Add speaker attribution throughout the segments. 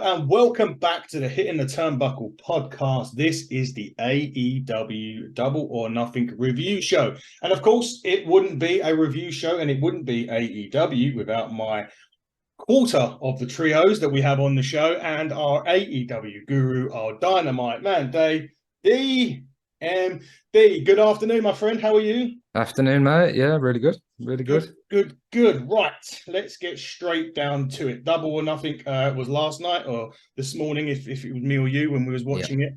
Speaker 1: and welcome back to the Hitting the Turnbuckle podcast. This is the AEW Double or Nothing review show. And of course, it wouldn't be a review show and it wouldn't be AEW without my quarter of the trios that we have on the show and our AEW guru, our Dynamite man, DMD. Good afternoon, my friend. How are you?
Speaker 2: Afternoon, mate. Yeah, really good. Really good.
Speaker 1: Good. Right. Let's get straight down to it. Double or Nothing was last night or this morning, if it was me or you when we was watching it.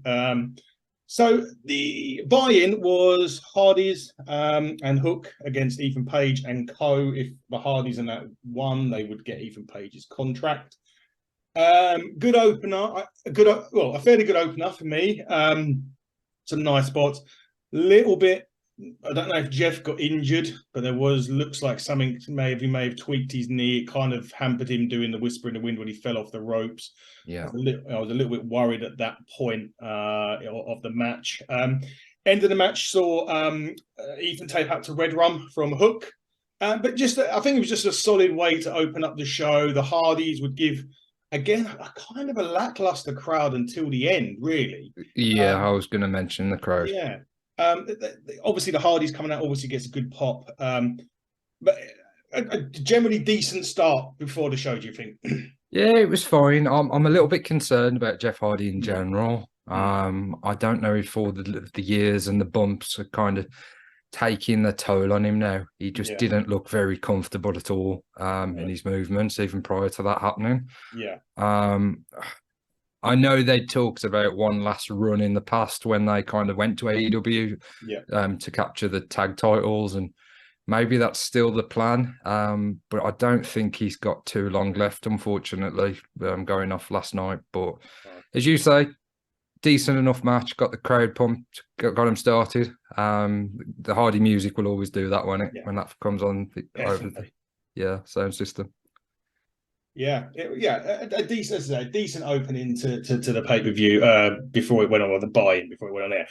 Speaker 1: So the buy-in was Hardys and Hook against Ethan Page and Co. If the Hardys and that won, they would get Ethan Page's contract. Good opener. A fairly good opener for me. Some nice spots. Little bit. I don't know if Jeff got injured, but looks like something he may have tweaked his knee. It kind of hampered him doing the whisper in the wind when he fell off the ropes.
Speaker 2: Yeah,
Speaker 1: I was a little bit worried at that point of the match. End of the match saw Ethan tape out to Red Rum from Hook, but I think it was just a solid way to open up the show. The Hardys would give again a kind of a lackluster crowd until the end, really.
Speaker 2: Yeah, I was going to mention the crowd.
Speaker 1: Yeah. Obviously the Hardys coming out obviously gets a good pop, but a generally decent start before the show. Do you think?
Speaker 2: Yeah, it was fine. I'm a little bit concerned about Jeff Hardy in general. I don't know if all the years and the bumps are kind of taking the toll on him now. He just didn't look very comfortable at all in his movements, even prior to that happening.
Speaker 1: Yeah.
Speaker 2: I know they talked about one last run in the past when they kind of went to AEW to capture the tag titles, and maybe that's still the plan. But I don't think he's got too long left, unfortunately, going off last night. But as you say, decent enough match, got the crowd pumped, got him started. The Hardy music will always do that when that comes on over the sound system.
Speaker 1: A decent opening to the pay-per-view before it went on, or the buy-in before it went on air.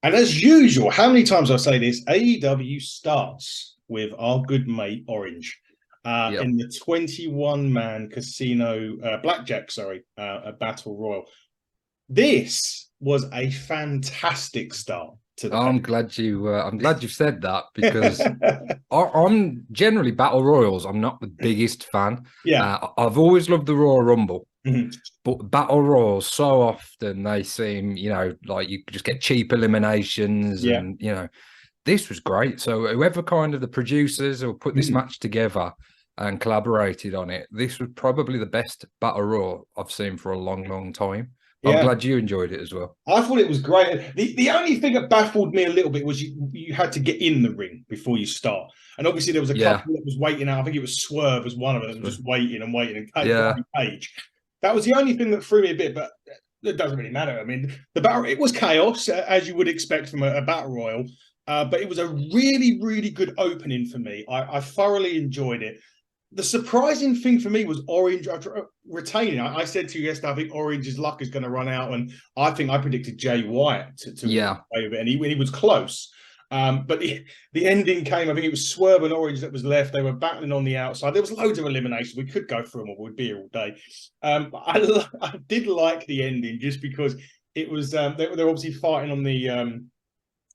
Speaker 1: And as usual, how many times I say this, AEW starts with our good mate Orange in the 21-man casino blackjack, a battle royal. This was a fantastic start.
Speaker 2: I'm glad you've said that, because I'm generally battle royals. I'm not the biggest fan. I've always loved the Royal Rumble, but battle royals, so often they seem, like you just get cheap eliminations, and this was great. So whoever kind of the producers who put this match together and collaborated on it, this was probably the best battle royal I've seen for a long time. I'm glad you enjoyed it as well.
Speaker 1: I thought it was great. The only thing that baffled me a little bit was you had to get in the ring before you start. And obviously there was a couple that was waiting out. I think it was Swerve was one of them, just waiting and Page. That was the only thing that threw me a bit, but it doesn't really matter. I mean, it was chaos, as you would expect from a battle royal. But it was a really, really good opening for me. I thoroughly enjoyed it. The surprising thing for me was Orange retaining. I said to you yesterday, I think Orange's luck is going to run out, and I predicted Jay White to play with it, and he was close. But the ending came. I think it was Swerve and Orange that was left. They were battling on the outside. There was loads of eliminations. We could go through them, or we'd be here all day. I did like the ending just because it was they're obviously fighting on the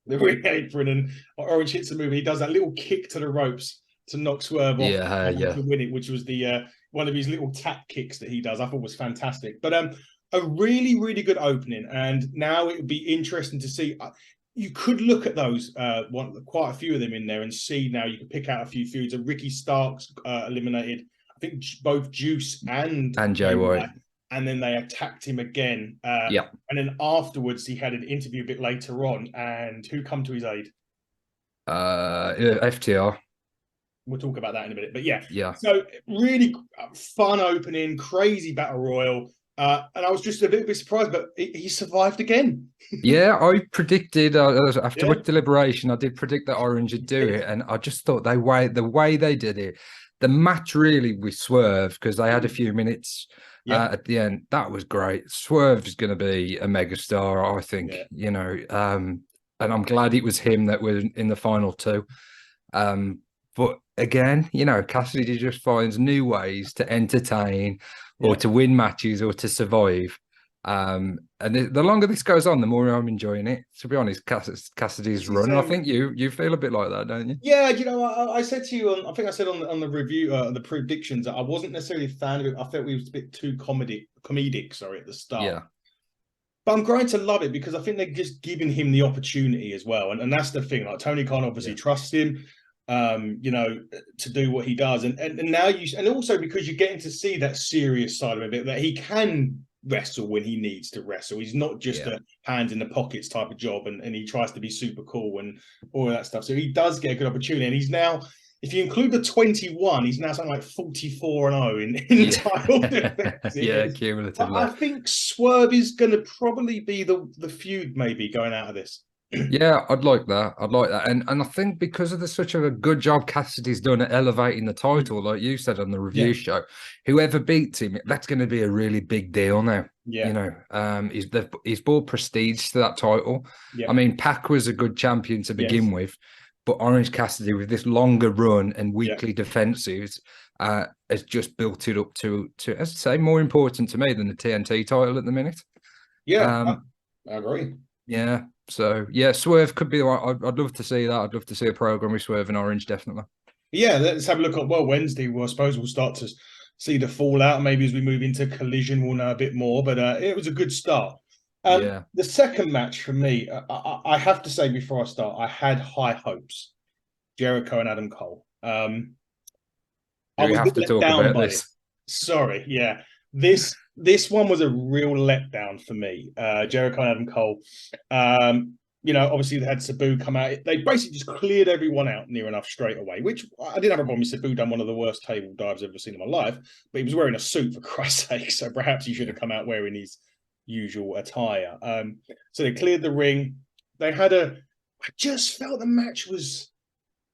Speaker 1: ring apron, and Orange hits the move. And he does that little kick to the ropes to knock Swerve off to win it, which was the one of his little tap kicks that he does. I thought was fantastic. But a really, really good opening. And now it would be interesting to see. You could look at those, quite a few of them in there, and see now you could pick out a few feuds. Ricky Starks eliminated, I think, both Juice and
Speaker 2: Jay White.
Speaker 1: And then they attacked him again. And then afterwards, he had an interview a bit later on. And who come to his aid?
Speaker 2: FTR.
Speaker 1: We'll talk about that in a minute. But so really fun opening, crazy battle royal. And I was just a bit surprised, but he survived again.
Speaker 2: I predicted after much deliberation, I did predict that Orange would do it, and I just thought the way they did it, the match really with Swerve, because they had a few minutes at the end. That was great. Swerve is going to be a megastar, I think. And I'm glad it was him that was in the final two. But again, Cassidy just finds new ways to entertain or to win matches or to survive. And the longer this goes on, the more I'm enjoying it. To be honest, Cassidy's run. I think you feel a bit like that, don't you?
Speaker 1: Yeah, I said to you I think I said on the review, the predictions, that I wasn't necessarily a fan of it. I felt we was a bit too comedic, at the start.
Speaker 2: Yeah.
Speaker 1: But I'm growing to love it because I think they're just giving him the opportunity as well. And that's the thing. Like, Tony Khan obviously trusts him, to do what he does. And now and also because you're getting to see that serious side of it, that he can wrestle when he needs to wrestle. He's not just a hands in the pockets type of job, and he tries to be super cool and all of that stuff. So he does get a good opportunity. And he's now, if you include the 21, he's now something like 44-0 in title defense.
Speaker 2: Yeah, cumulatively.
Speaker 1: I think Swerve is going to probably be the feud maybe going out of this.
Speaker 2: Yeah, I'd like that. And I think because of such a good job Cassidy's done at elevating the title, like you said on the review show, whoever beats him, that's going to be a really big deal now.
Speaker 1: Yeah.
Speaker 2: He's brought prestige to that title.
Speaker 1: Yeah.
Speaker 2: I mean, Pac was a good champion to begin with, but Orange Cassidy with this longer run and weekly defensives has just built it up to, as I say, more important to me than the TNT title at the minute.
Speaker 1: Yeah, I agree.
Speaker 2: Yeah. So, Swerve could be. I'd love to see that. I'd love to see a program with Swerve and Orange, definitely.
Speaker 1: Yeah, let's have a look at, Wednesday. Well, I suppose we'll start to see the fallout. Maybe as we move into Collision, we'll know a bit more. But it was a good start. The second match for me, I have to say before I start, I had high hopes. Jericho and Adam Cole.
Speaker 2: I have to talk about this.
Speaker 1: Sorry, yeah. This one was a real letdown for me. Jericho and Adam Cole. Obviously they had Sabu come out. They basically just cleared everyone out near enough straight away, which I didn't have a problem with. Sabu done one of the worst table dives I've ever seen in my life, but he was wearing a suit, for Christ's sake, so perhaps he should have come out wearing his usual attire. So they cleared the ring. I just felt the match was,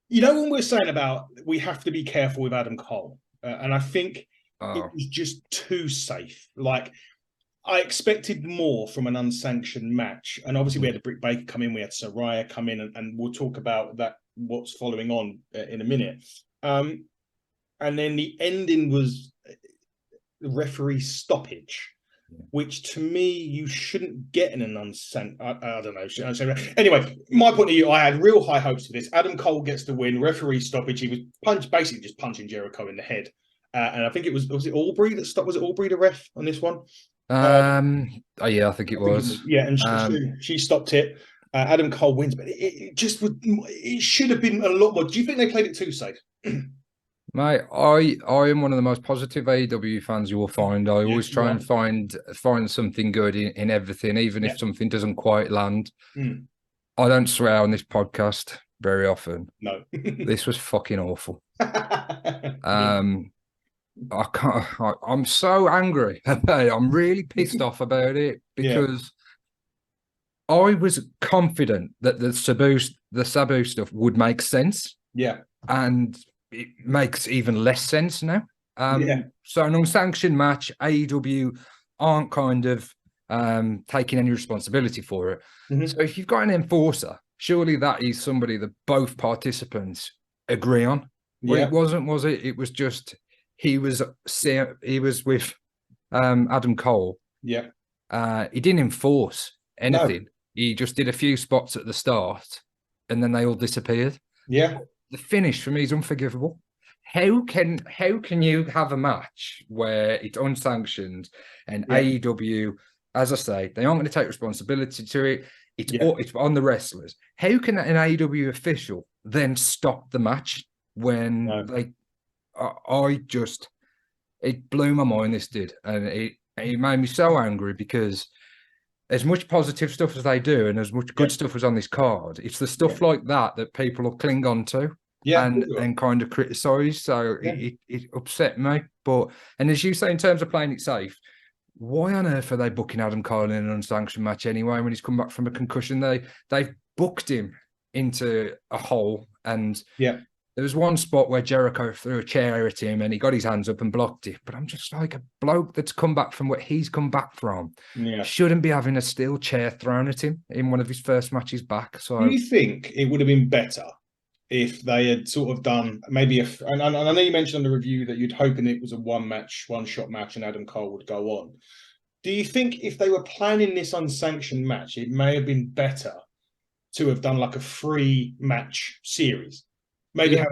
Speaker 1: when we're saying about we have to be careful with Adam Cole, and I think it was just too safe. Like, I expected more from an unsanctioned match. And obviously we had Britt Baker come in, we had Saraya come in, and we'll talk about that, what's following on in a minute. And then the ending was the referee stoppage, which to me, you shouldn't get in an unsanctioned. I don't know. Anyway, my point of view, I had real high hopes for this. Adam Cole gets the win, referee stoppage. He was basically just punching Jericho in the head. And I think was it Aubrey that stopped? Was it Aubrey the ref on this one?
Speaker 2: I think it was.
Speaker 1: Yeah, and she stopped it. Adam Cole wins, but it should have been a lot more. Do you think they played it too safe?
Speaker 2: Mate, I am one of the most positive AEW fans you will find. I always try and find something good in everything, even if something doesn't quite land. I don't swear on this podcast very often.
Speaker 1: No.
Speaker 2: This was fucking awful. I'm so angry about it. I'm really pissed off about it because I was confident that the Sabu stuff would make sense.
Speaker 1: Yeah.
Speaker 2: And it makes even less sense now. So an unsanctioned match, AEW aren't kind of taking any responsibility for it. Mm-hmm. So if you've got an enforcer, surely that is somebody that both participants agree on. Well, it wasn't, was it? It was just he was with Adam Cole.
Speaker 1: Yeah.
Speaker 2: He didn't enforce anything. No. He just did a few spots at the start and then they all disappeared.
Speaker 1: Yeah.
Speaker 2: The finish for me is unforgivable. How can you have a match where it's unsanctioned and AEW, as I say, they aren't going to take responsibility to it. It's on the wrestlers. How can an AEW official then stop the match when it blew my mind, this did. And it made me so angry because as much positive stuff as they do and as much good stuff was on this card, it's the stuff like that people will cling on to and kind of criticise. So it upset me. And as you say, in terms of playing it safe, why on earth are they booking Adam Cole in an unsanctioned match anyway when he's come back from a concussion? They've booked him into a hole, and there was one spot where Jericho threw a chair at him and he got his hands up and blocked it. But I'm just like, a bloke that's come back from what he's come back from shouldn't be having a steel chair thrown at him in one of his first matches back. So,
Speaker 1: do you think it would have been better if they had sort of done maybe and I know you mentioned on the review that you'd hoping it was a one-shot match and Adam Cole would go on. Do you think if they were planning this unsanctioned match, it may have been better to have done like a 3-match series? Maybe have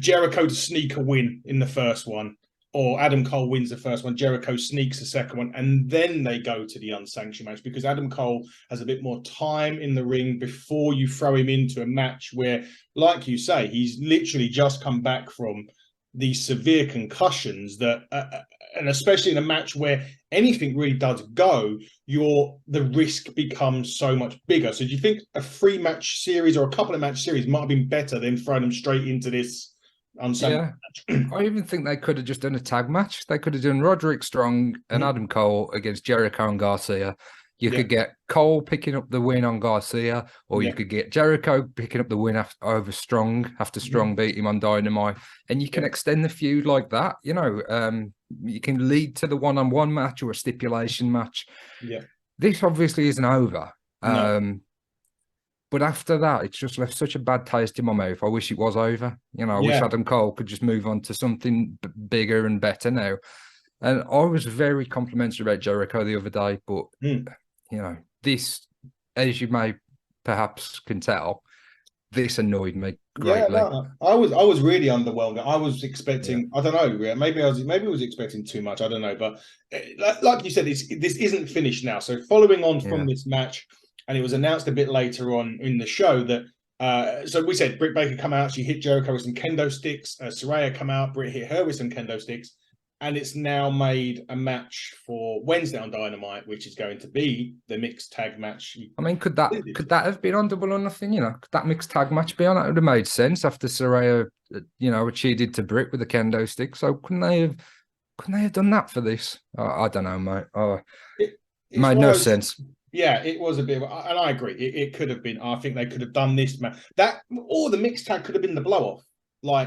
Speaker 1: Jericho to sneak a win in the first one, or Adam Cole wins the first one, Jericho sneaks the second one, and then they go to the unsanctioned match, because Adam Cole has a bit more time in the ring before you throw him into a match where, like you say, he's literally just come back from these severe concussions that, and especially in a match where anything really does go, the risk becomes so much bigger. So do you think a 3-match series or a couple of match series might have been better than throwing them straight into this?
Speaker 2: Yeah, I even think they could have just done a tag match. They could have done Roderick Strong and Adam Cole against Jericho and Garcia. You could get Cole picking up the win on Garcia, or you could get Jericho picking up the win after Strong beat him on Dynamite, and you can extend the feud like that. You can lead to the one-on-one match or a stipulation match.
Speaker 1: Yeah,
Speaker 2: this obviously isn't over.
Speaker 1: No.
Speaker 2: But after that, it's just left such a bad taste in my mouth. I wish it was over. I wish Adam Cole could just move on to something bigger and better now. And I was very complimentary about Jericho the other day, but this, as you may perhaps can tell, this annoyed me greatly.
Speaker 1: Yeah, no, I was really underwhelmed. I was expecting, I don't know, maybe I was expecting too much. I don't know, but like you said, this isn't finished now. So following on from this match. And it was announced a bit later on in the show that, so we said Britt Baker come out, she hit Jericho with some kendo sticks. Saraya come out, Britt hit her with some kendo sticks. And it's now made a match for Wednesday on Dynamite, which is going to be the mixed tag match.
Speaker 2: I mean, could that have been on Double or Nothing? Could that mixed tag match be on? That would have made sense after Saraya, what she did to Britt with the kendo stick. So couldn't they have done that for this? I don't know, mate. It made no sense.
Speaker 1: Yeah, it was a bit, and I agree. It could have been. I think they could have done this match, or the mixed tag could have been the blow off.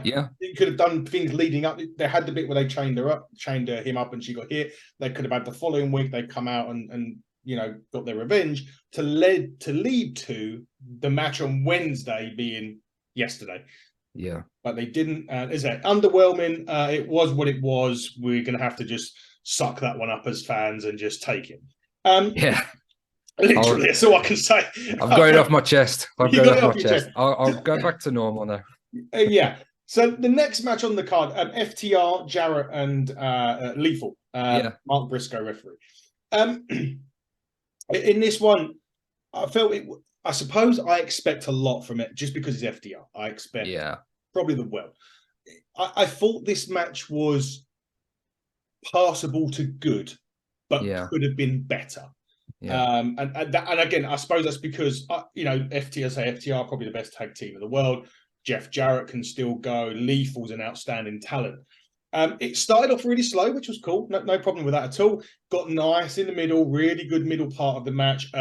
Speaker 1: You could have done things leading up. They had the bit where they chained him up, and she got hit. They could have had the following week. They come out and got their revenge to lead to the match on Wednesday being yesterday.
Speaker 2: Yeah,
Speaker 1: but they didn't. Is it underwhelming? It was what it was. We're going to have to just suck that one up as fans and just take it. Literally, that's all I can say.
Speaker 2: I've got it off my chest. I'll go back to normal now.
Speaker 1: Yeah. So the next match on the card, FTR, Jarrett, and Lethal. Mark Briscoe referee. In this one, I suppose I expect a lot from it just because it's FTR. I expect probably the well. I thought this match was passable to good, but could have been better.
Speaker 2: Yeah.
Speaker 1: And again, I suppose that's because FTR are probably the best tag team in the world. Jeff Jarrett can still go. Lethal's an outstanding talent. It started off really slow, which was cool. No problem with that at all. Got nice in the middle, really good middle part of the match.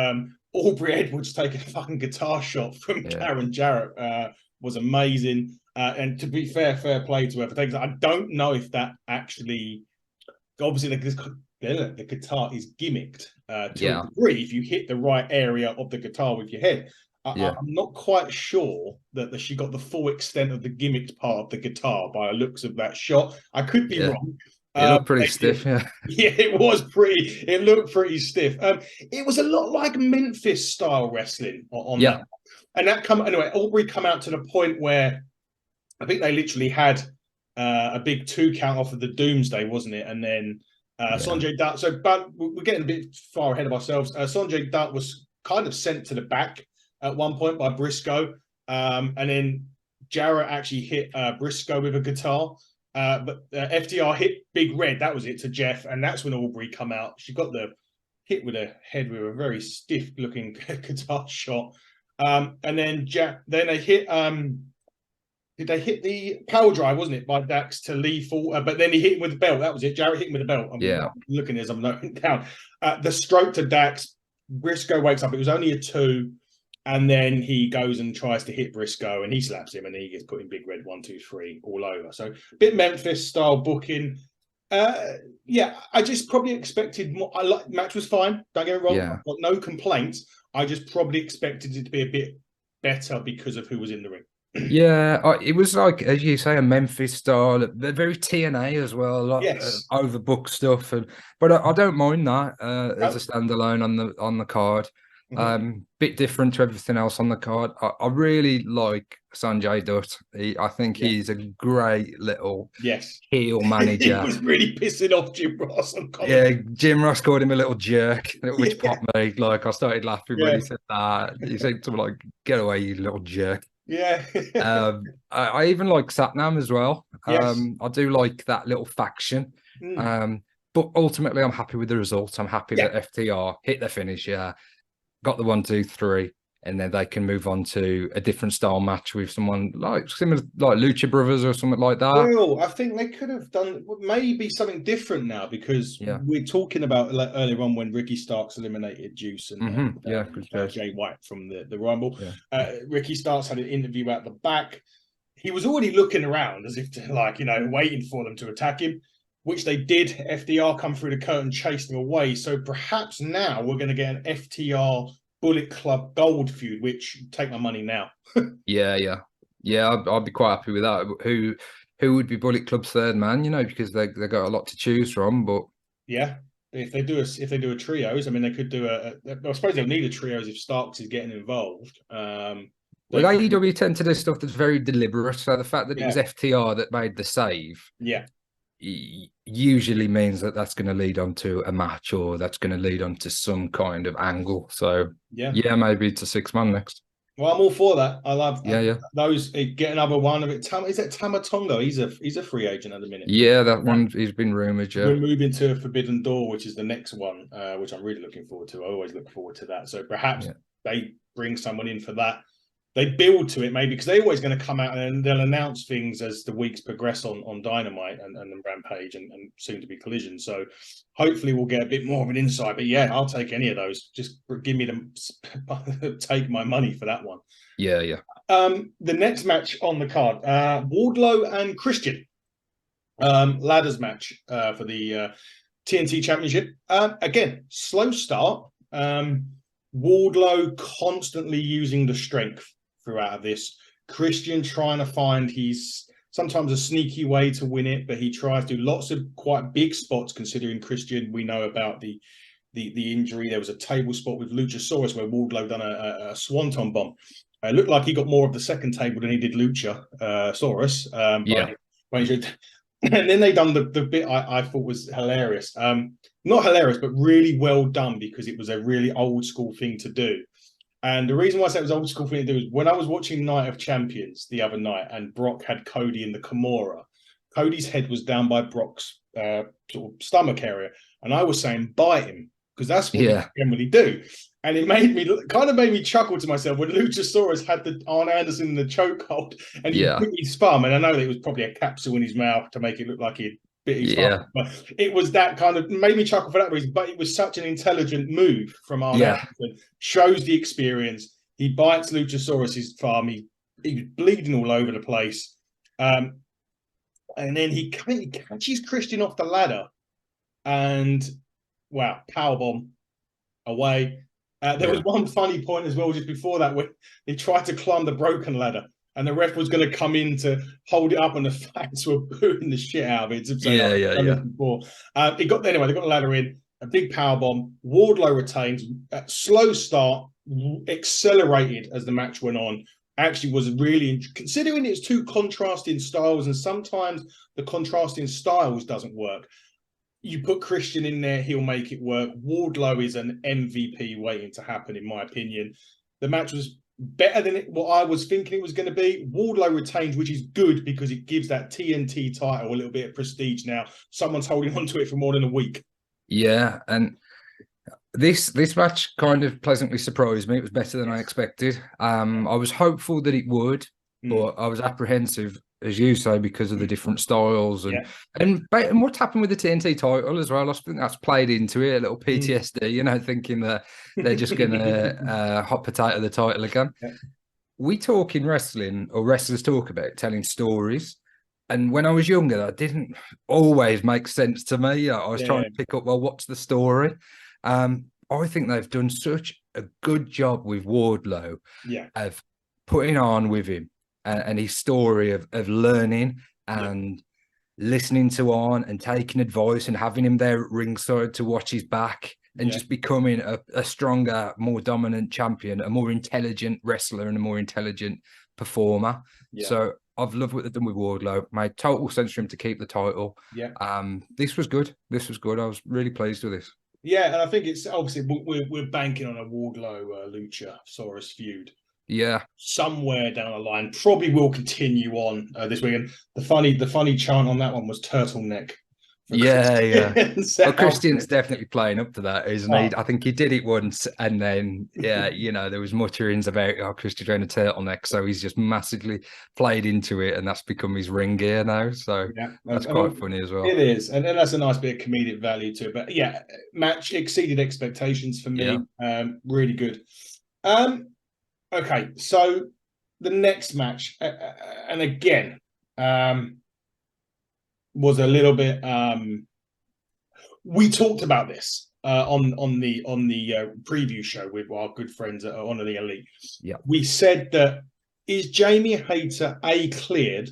Speaker 1: Aubrey Edwards taking a fucking guitar shot from Karen Jarrett was amazing. And to be fair play to her for taking that. I don't know if that actually, obviously the guitar is gimmicked to a degree if you hit the right area of the guitar with your head. I'm not quite sure that she got the full extent of the gimmicked part of the guitar by the looks of that shot. I could be wrong.
Speaker 2: It looked pretty stiff,
Speaker 1: Yeah, it was pretty. It looked pretty stiff. It was a lot like Memphis style wrestling on that. And Aubrey come out to the point where I think they literally had a big 2 count off of the Doomsday, wasn't it? And then Sanjay Dutt. But we're getting a bit far ahead of ourselves. Sanjay Dutt was kind of sent to the back at one point by Briscoe, and then Jarrett actually hit Briscoe with a guitar. But FTR hit Big Red. That was it to Jeff, and that's when Aubrey come out. She got the hit with her head with a very stiff looking guitar shot. And then they hit. Did they hit the power drive, wasn't it, by Dax to Lethal? But then he hit him with the belt. That was it. Jarrett hit him with the belt. I'm looking as I'm noting down. The stroke to Dax. Briscoe wakes up. It was only a 2. And then he goes and tries to hit Briscoe, and he slaps him, and he gets put in Big Red 1, 2, 3 all over. So a bit Memphis style booking. I just probably expected more. Match was fine. Don't get me wrong. I've got no complaints. I just probably expected it to be a bit better because of who was in the ring.
Speaker 2: Yeah, it was like, as you say, a Memphis style. They're very TNA as well, a lot
Speaker 1: Yes.
Speaker 2: overbooked stuff, but I don't mind that as a
Speaker 1: Oh.
Speaker 2: standalone on the card.
Speaker 1: Mm-hmm.
Speaker 2: Bit different to everything else on the card. I really like Sanjay Dutt. I think
Speaker 1: Yeah.
Speaker 2: he's a great little
Speaker 1: Yes.
Speaker 2: heel
Speaker 1: He
Speaker 2: manager.
Speaker 1: was really pissing off Jim Ross on
Speaker 2: Yeah,
Speaker 1: commentary.
Speaker 2: Jim Ross called him a little jerk, which
Speaker 1: Yeah.
Speaker 2: popped me. Like I started laughing when
Speaker 1: Yeah.
Speaker 2: he said that. He said something like, "Get away, you little jerk."
Speaker 1: Yeah.
Speaker 2: I even like Satnam as well.
Speaker 1: Yes.
Speaker 2: I do like that little faction.
Speaker 1: Mm.
Speaker 2: But ultimately, I'm happy with the result. I'm happy
Speaker 1: Yeah.
Speaker 2: that FTR hit their finish. Yeah, got the 1, 2, 3, and then they can move on to a different style match with someone like similar, like Lucha Brothers or something like that.
Speaker 1: Well, I think they could have done maybe something different now because
Speaker 2: Yeah.
Speaker 1: we're talking about like, earlier on when Ricky Starks eliminated Juice and
Speaker 2: Yeah, good choice.
Speaker 1: Jay White from the Rumble.
Speaker 2: Yeah.
Speaker 1: Ricky Starks had an interview at the back. He was already looking around as if to, like, waiting for them to attack him, which they did. FDR come through the curtain, chased them away. So perhaps now we're going to get an FTR Bullet Club Gold feud, which take my money now.
Speaker 2: Yeah. I'd be quite happy with that. Who would be Bullet Club's third man? Because they got a lot to choose from. But
Speaker 1: yeah, if they do a trios, I mean, they could do I suppose they'll need a trios if Starks is getting involved.
Speaker 2: Well, AEW tend to do stuff that's very deliberate. So the fact that it was
Speaker 1: Yeah.
Speaker 2: FTR that made the save,
Speaker 1: Yeah.
Speaker 2: usually means that that's going to lead on to a match or that's going to lead on to some kind of angle. So
Speaker 1: Yeah.
Speaker 2: Maybe it's a 6-man next.
Speaker 1: Well, I'm all for that. I love
Speaker 2: Yeah.
Speaker 1: those. Get another one of it. Is it Tamatongo? He's a free agent at the minute.
Speaker 2: Yeah, that one he's been rumored. Yeah.
Speaker 1: We're moving to Forbidden Door, which is the next one, which I'm really looking forward to. I always look forward to that. So perhaps they bring someone in for that. They build to it maybe because they're always going to come out and they'll announce things as the weeks progress on Dynamite and Rampage and soon to be Collision. So hopefully we'll get a bit more of an insight. But yeah, I'll take any of those. Just give me them. Take my money for that one.
Speaker 2: Yeah.
Speaker 1: The next match on the card, Wardlow and Christian. Ladders match for the TNT Championship. Again, slow start. Wardlow constantly using the strength throughout this. Christian trying to find sometimes a sneaky way to win it, but he tries to do lots of quite big spots considering Christian. We know about the injury. There was a table spot with Luchasaurus where Wardlow done a swanton bomb. It looked like he got more of the second table than he did Luchasaurus. And then they done the bit I thought was hilarious. Not hilarious, but really well done because it was a really old school thing to do. And the reason why I say it was old school thing to do is when I was watching Night of Champions the other night and Brock had Cody in the Kimura, Cody's head was down by Brock's sort of stomach area. And I was saying, bite him, because that's what we generally do. And it made me chuckle to myself when Luchasaurus had the Arn Anderson in the chokehold and he bit his thumb. And I know that it was probably a capsule in his mouth to make it look like he'd bit his thumb. But it was that kind of made me chuckle for that reason. But it was such an intelligent move from Arn Anderson. Shows the experience. He bites Luchasaurus's thumb. He was bleeding all over the place. And then he catches Christian off the ladder. And wow, powerbomb away. There was one funny point as well just before that where he tried to climb the broken ladder and the ref was going to come in to hold it up and the fans were booing the shit out of it. Before. They got the ladder in, a big power bomb. Wardlow retains, slow start, accelerated as the match went on. Actually was really, considering it's two contrasting styles and sometimes the contrasting styles doesn't work. You put Christian in there, he'll make it work. Wardlow is an MVP waiting to happen, in my opinion. The match was better than what I was thinking it was going to be. Wardlow retains, which is good because it gives that TNT title a little bit of prestige now. Someone's holding on to it for more than a week.
Speaker 2: Yeah, and this match kind of pleasantly surprised me. It was better than I expected. I was hopeful that it would, but I was apprehensive, as you say, because of the different styles and what happened with the TNT title as well. I think that's played into it, a little PTSD, thinking that they're just going to hot potato the title again. Yeah. We talk in wrestling, or wrestlers talk about telling stories. And when I was younger, that didn't always make sense to me. I was trying to pick up, well, what's the story? I think they've done such a good job with Wardlow of putting on with him and his story of learning and listening to Arn and taking advice and having him there at ringside to watch his back and just becoming a stronger, more dominant champion, a more intelligent wrestler and a more intelligent performer. So I've loved what they've done with Wardlow. Made total sense for him to keep the title. This was good. This was good. I was really pleased with this.
Speaker 1: Yeah, and I think it's obviously we're banking on a Wardlow Luchasaurus feud.
Speaker 2: Yeah,
Speaker 1: somewhere down the line, probably will continue on this weekend. The funny chant on that one was turtleneck.
Speaker 2: Well, Christian's definitely playing up to that, isn't he? I think he did it once, and then there was mutterings about Christian wearing a turtleneck, so he's just massively played into it, and that's become his ring gear now. So that's quite funny as well.
Speaker 1: It is, and that's a nice bit of comedic value to it. But match exceeded expectations for me. Really good. Okay, so the next match, and again, was a little bit. We talked about this on the preview show with our good friends at Honor the Elite.
Speaker 2: Yeah,
Speaker 1: we said that is Jamie Hayter cleared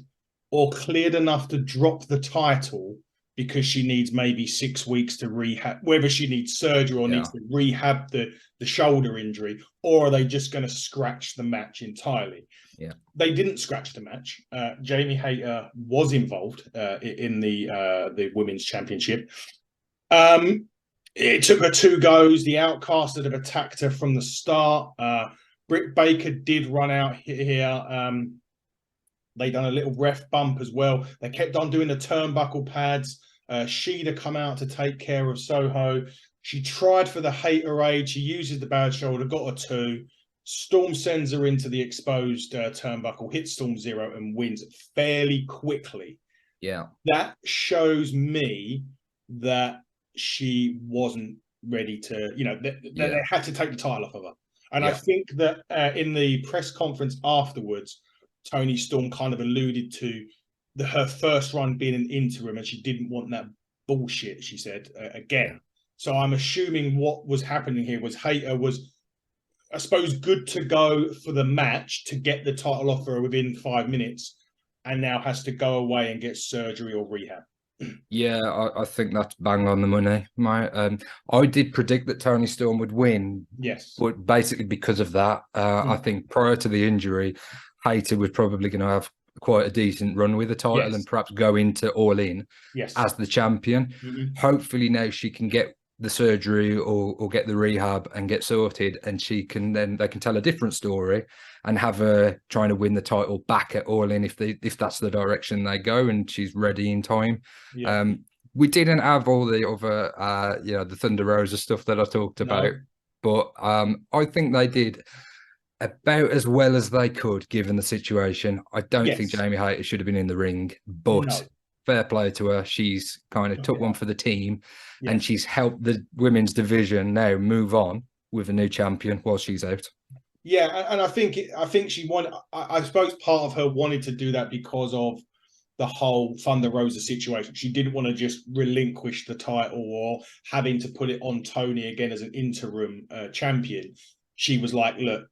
Speaker 1: or cleared enough to drop the title because she needs maybe 6 weeks to rehab, whether she needs surgery or needs to rehab the shoulder injury, or are they just going to scratch the match entirely?
Speaker 2: Yeah,
Speaker 1: they didn't scratch the match. Jamie Hayter was involved in the women's championship. It took her 2 goes. The Outcast had attacked her from the start. Britt Baker did run out here. They done a little ref bump as well. They kept on doing the turnbuckle pads. She'd come out to take care of Soho. She tried for the Haterade. She uses the bad shoulder, got a 2. Storm sends her into the exposed turnbuckle, hits Storm 0 and wins fairly quickly.
Speaker 2: Yeah.
Speaker 1: That shows me that she wasn't ready to, they had to take the title off of her. And I think that in the press conference afterwards, Toni Storm kind of alluded to her first run being an interim, and she didn't want that bullshit, she said, again. So I'm assuming what was happening here was Hayter was, I suppose, good to go for the match to get the title off her within 5 minutes, and now has to go away and get surgery or rehab.
Speaker 2: Yeah, I think that's bang on the money. I did predict that Toni Storm would win.
Speaker 1: Yes.
Speaker 2: But basically because of that, I think prior to the injury, Hayter was probably going to have quite a decent run with the title and perhaps go into All In as the champion. Hopefully now she can get the surgery or get the rehab and get sorted, and they can tell a different story and have her trying to win the title back at All In if that's the direction they go and she's ready in time. We didn't have all the other the Thunder Rosa stuff that I talked about, but I think they did about as well as they could given the situation. I don't think Jamie Hayter should have been in the ring, but fair play to her. She's kind of took one for the team, and she's helped the women's division now move on with a new champion while she's out.
Speaker 1: Yeah, and I think she wanted. I suppose part of her wanted to do that because of the whole Thunder Rosa situation. She didn't want to just relinquish the title or having to put it on Toni again as an interim champion. She was like, look,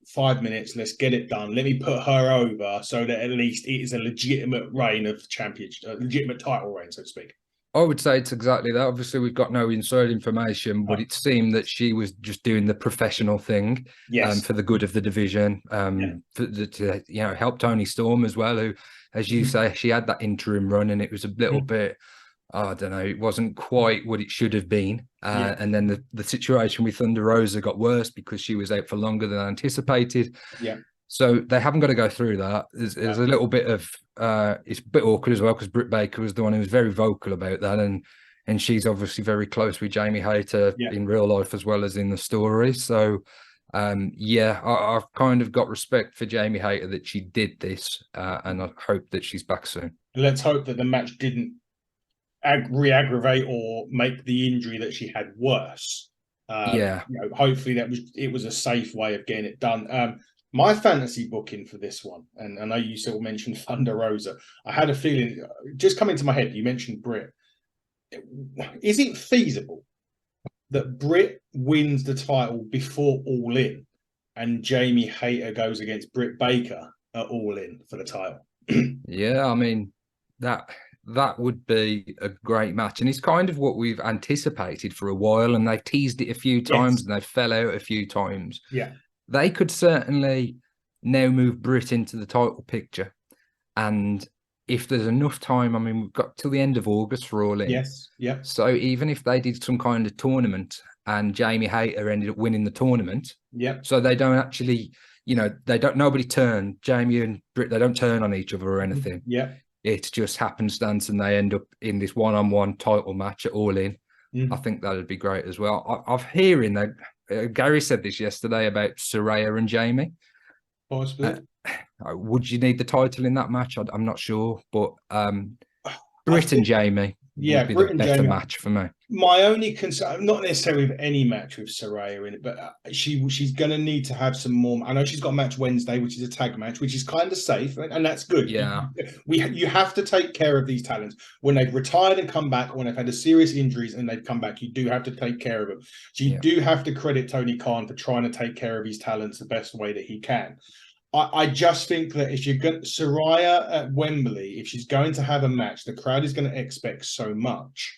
Speaker 1: 5 minutes, let's get it done. Let me put her over so that at least it is a legitimate reign of championship, a legitimate title reign, so to speak.
Speaker 2: I would say it's exactly that. Obviously, we've got no inside information, but it seemed that she was just doing the professional thing for the good of the division, to help Toni Storm as well, who, as you say, she had that interim run and it was a little bit, I don't know, it wasn't quite what it should have been. And then the situation with Thunder Rosa got worse because she was out for longer than anticipated.
Speaker 1: Yeah.
Speaker 2: So they haven't got to go through that. There's a little bit of it's a bit awkward as well because Britt Baker was the one who was very vocal about that, and she's obviously very close with Jamie Hayter in real life as well as in the story. So I've kind of got respect for Jamie Hayter that she did this, and I hope that she's back soon.
Speaker 1: Let's hope that the match didn't re-aggravate or make the injury that she had worse. Hopefully it was a safe way of getting it done. My fantasy booking for this one, and I know you sort of mentioned Thunder Rosa, I had a feeling, just come into my head, you mentioned Britt. Is it feasible that Britt wins the title before All In and Jamie Hayter goes against Britt Baker All In for the title.
Speaker 2: Yeah, I mean, that would be a great match. And it's kind of what we've anticipated for a while. And they've teased it a few times and they fell out a few times.
Speaker 1: Yeah.
Speaker 2: They could certainly now move Britt into the title picture. And if there's enough time, I mean, we've got till the end of August for All In.
Speaker 1: Yes. Yeah.
Speaker 2: So even if they did some kind of tournament and Jamie Hayter ended up winning the tournament, so they don't actually, nobody turn, Jamie and Britt, they don't turn on each other or anything.
Speaker 1: Yeah.
Speaker 2: It's just happenstance and they end up in this one-on-one title match at All In. I think that would be great as well. I'm hearing that Gary said this yesterday about Saraya and Jamie.
Speaker 1: Possibly.
Speaker 2: Would you need the title in that match? I'm not sure, but Britt and Jamie would be the better match for me.
Speaker 1: My only concern, not necessarily with any match with Saraya in it, but she's going to need to have some more. I know she's got a match Wednesday, which is a tag match, which is kind of safe, and that's good.
Speaker 2: Yeah,
Speaker 1: you have to take care of these talents when they've retired and come back, or when they've had a serious injuries and they've come back. You do have to take care of them. So you do have to credit Tony Khan for trying to take care of his talents the best way that he can. I just think that if you're going Saraya at Wembley, if she's going to have a match, the crowd is going to expect so much.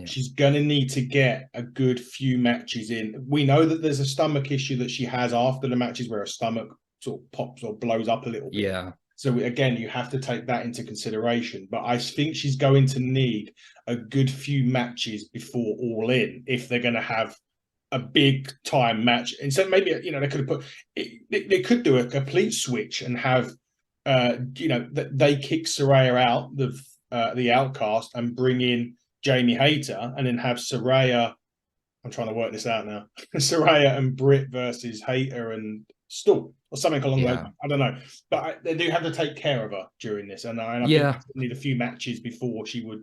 Speaker 1: She's going to need to get a good few matches in. We know that there's a stomach issue that she has after the matches where her stomach sort of pops or blows up a little bit.
Speaker 2: Yeah.
Speaker 1: So again, you have to take that into consideration. But I think she's going to need a good few matches before All In if they're going to have a big time match. And so maybe, they could have put, they could do a complete switch and have, they kick Saraya out, the Outcast, and bring in Jamie Hayter, and then have Saraya. I'm trying to work this out now. Saraya and Britt versus Hayter and Stool or something along those. I don't know, but they do have to take care of her during this, and I think need a few matches before she would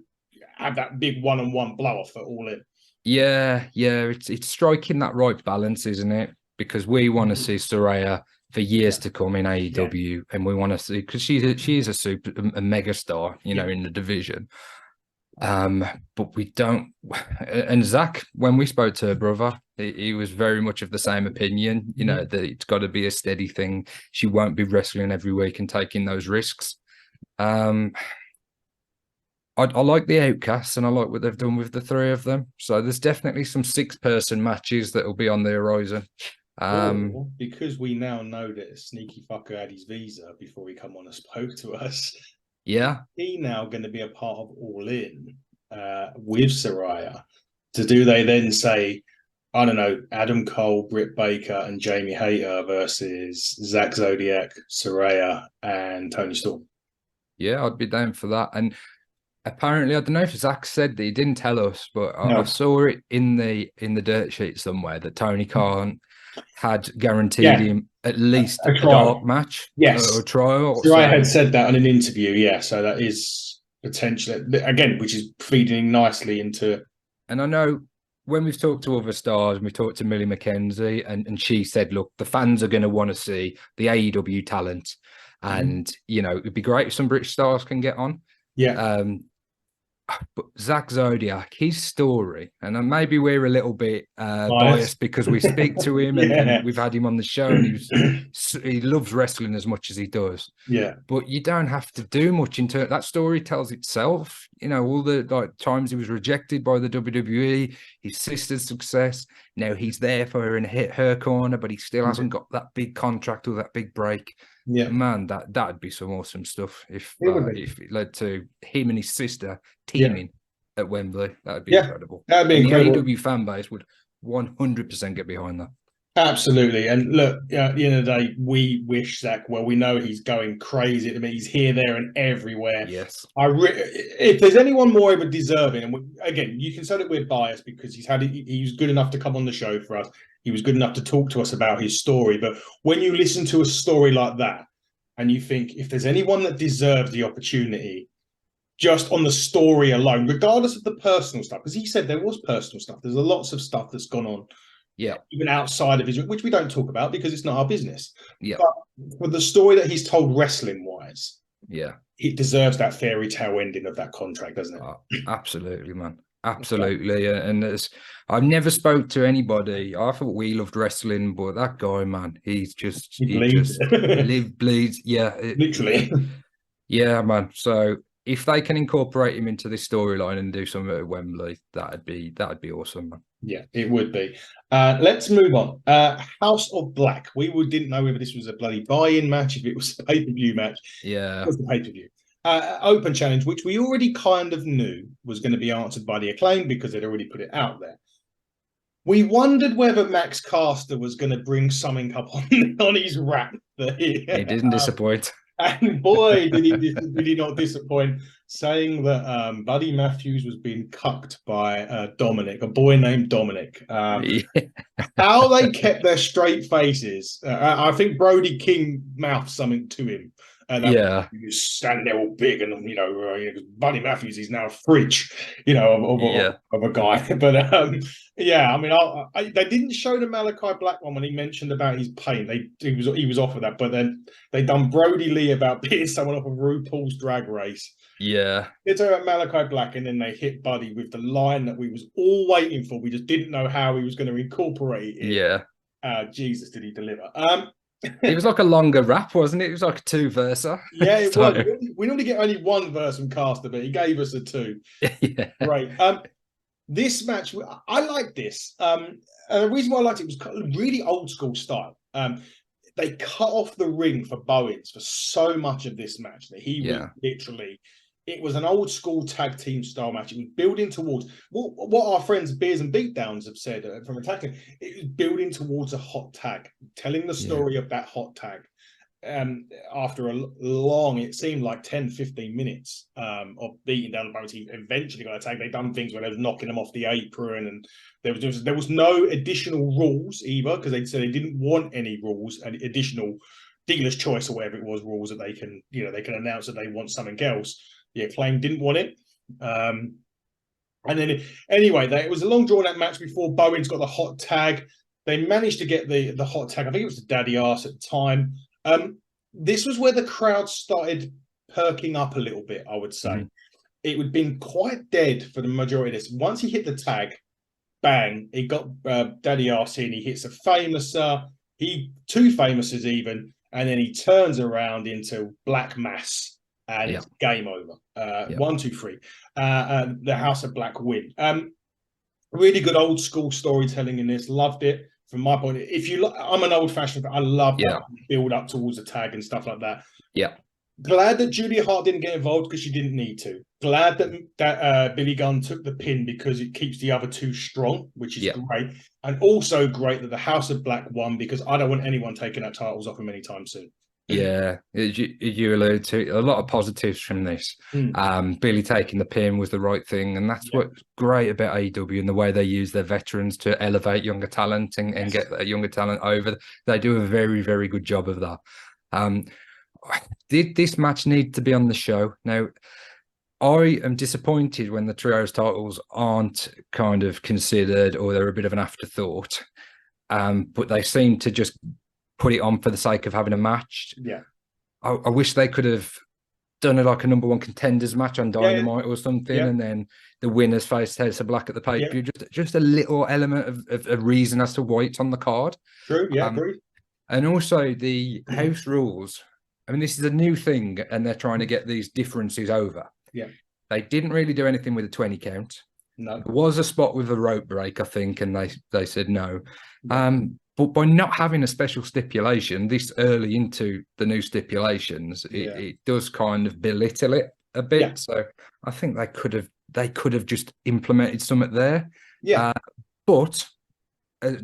Speaker 1: have that big one-on-one blow off at All In.
Speaker 2: Yeah, it's striking that right balance, isn't it? Because we want to see Saraya for years to come in AEW, and we want to see, because she is a mega star, in the division. But we don't. And Zach, when we spoke to her brother, he was very much of the same opinion. That it's got to be a steady thing. She won't be wrestling every week and taking those risks. I like the Outcasts, and I like what they've done with the three of them. So there's definitely some 6-person matches that will be on the horizon.
Speaker 1: Because we now know that a sneaky fucker had his visa before he come on and spoke to us.
Speaker 2: Yeah.
Speaker 1: He now going to be a part of All In with Saraya. Do they then say, I don't know, Adam Cole, Britt Baker, and Jamie Hayter versus Zach Zodiac, Saraya, and Tony Storm?
Speaker 2: Yeah, I'd be down for that. And apparently, I don't know if Zach said that, he didn't tell us, but I saw it in the dirt sheet somewhere that Tony Khan had guaranteed him at least a dark match.
Speaker 1: Yes.
Speaker 2: Or a trial.
Speaker 1: So I had said that on an interview, so that is potentially, again, which is feeding nicely into...
Speaker 2: And I know when we've talked to other stars, and we've talked to Millie McKenzie, and she said, look, the fans are going to want to see the AEW talent. And, it'd be great if some British stars can get on.
Speaker 1: Yeah.
Speaker 2: But Zach Zodiac, his story, and maybe we're a little bit biased because we speak to him and we've had him on the show, and he loves wrestling as much as he does.
Speaker 1: Yeah.
Speaker 2: But you don't have to do much into it. That story tells itself. All the times he was rejected by the WWE, his sister's success. Now he's there for her and hit her corner, but he still hasn't got that big contract or that big break.
Speaker 1: Yeah,
Speaker 2: man, that'd be some awesome stuff if it led to him and his sister teaming at Wembley. That'd be incredible.
Speaker 1: That'd be incredible.
Speaker 2: The AEW fan base would 100% get behind that.
Speaker 1: Absolutely. And look, at the end of the day, we wish Zach well. We know he's going crazy. I mean, he's here, there, and everywhere.
Speaker 2: Yes.
Speaker 1: If there's anyone more ever deserving, and again, you can say that we're biased because he was good enough to come on the show for us. He was good enough to talk to us about his story. But when you listen to a story like that, and you think, if there's anyone that deserves the opportunity, just on the story alone, regardless of the personal stuff, because he said there was personal stuff. There's lots of stuff that's gone on.
Speaker 2: Yeah.
Speaker 1: Even outside of his, which we don't talk about because it's not our business.
Speaker 2: Yeah.
Speaker 1: But for the story that he's told wrestling-wise,
Speaker 2: yeah,
Speaker 1: it deserves that fairy tale ending of that contract, doesn't it?
Speaker 2: Absolutely, man. Absolutely. And I've never spoke to anybody. I thought we loved wrestling, but that guy, man, he just bleeds. Yeah.
Speaker 1: Literally.
Speaker 2: Yeah, man. So if they can incorporate him into this storyline and do something at Wembley, that'd be awesome, man.
Speaker 1: Yeah, it would be. Let's move on. House of Black. We didn't know whether this was a bloody buy-in match, if it was a pay-per-view match.
Speaker 2: Yeah.
Speaker 1: It was the pay-per-view. Open challenge, which we already kind of knew was going to be answered by the Acclaim because they'd already put it out there. We wondered whether Max Caster was going to bring something up on his rap.
Speaker 2: He didn't disappoint.
Speaker 1: And boy, did he not disappoint, saying that Buddy Matthews was being cucked by Dominic, a boy named Dominic. How they kept their straight faces. I think Brody King mouthed something to him. And he was standing there all big, and Buddy Matthews is now a fridge, of a guy. But I mean, they didn't show the Malachi Black one when he mentioned about his pain. He was off of that, but then they done Brody Lee about being someone off of RuPaul's Drag Race.
Speaker 2: Yeah,
Speaker 1: it's about Malachi Black, and then they hit Buddy with the line that we was all waiting for. We just didn't know how he was going to incorporate it.
Speaker 2: Yeah,
Speaker 1: Jesus, did he deliver?
Speaker 2: It was like a longer rap, wasn't it? It was like a 2-verser.
Speaker 1: Yeah, it was. We normally get only one verse from Caster, but he gave us a 2.
Speaker 2: Yeah.
Speaker 1: Great. This match, I like this. And the reason why I liked it was really old school style. They cut off the ring for Bowens for so much of this match that he was literally. It was an old school tag team style match. It was building towards what our friends Beers and Beatdowns have said from attacking. It was building towards a hot tag, telling the story of that hot tag. After a long, it seemed like 10, 15 minutes of beating down the Bowens, he eventually got a tag. They done things where they was knocking him off the apron, and there was no additional rules either, because they said they didn't want any rules and additional dealer's choice or whatever it was rules that they can announce that they want something else. The Acclaim didn't want it. And then, anyway, it was a long drawn-out match before Bowens got the hot tag. They managed to get the hot tag. I think it was the Daddy Arse at the time. This was where the crowd started perking up a little bit, I would say. Mm-hmm. It had been quite dead for the majority of this. Once he hit the tag, bang, he got Daddy Arse in. He hits a famouser, two famouses even, and then he turns around into Black Mass. And it's game over. 1, 2, 3. The House of Black win. Really good old school storytelling in this. Loved it. From my point, I'm an old fashioned. I love that build up towards the tag and stuff like that.
Speaker 2: Yeah.
Speaker 1: Glad that Julia Hart didn't get involved because she didn't need to. Glad that Billy Gunn took the pin because it keeps the other two strong, which is great. And also great that the House of Black won, because I don't want anyone taking that titles off them anytime soon.
Speaker 2: Yeah, you alluded to a lot of positives from this. Billy taking the pin was the right thing, and that's what's great about AEW and the way they use their veterans to elevate younger talent and get that younger talent over. They do a very, very good job of that. Did this match need to be on the show? Now, I am disappointed when the trios titles aren't kind of considered, or they're a bit of an afterthought. But they seem to just put it on for the sake of having a match.
Speaker 1: Yeah.
Speaker 2: I wish they could have done it like a number one contenders match on Dynamite or something, and then the winners faced House of Black at the pay-per-view. Just a little element of a reason as to why it's on the card.
Speaker 1: True, agreed.
Speaker 2: And also the house rules. I mean, this is a new thing, and they're trying to get these differences over.
Speaker 1: Yeah.
Speaker 2: They didn't really do anything with a 20 count.
Speaker 1: No.
Speaker 2: There was a spot with a rope break, I think, and they said no. But by not having a special stipulation this early into the new stipulations, it does kind of belittle it a bit. Yeah. So I think they could have just implemented something there.
Speaker 1: Yeah.
Speaker 2: But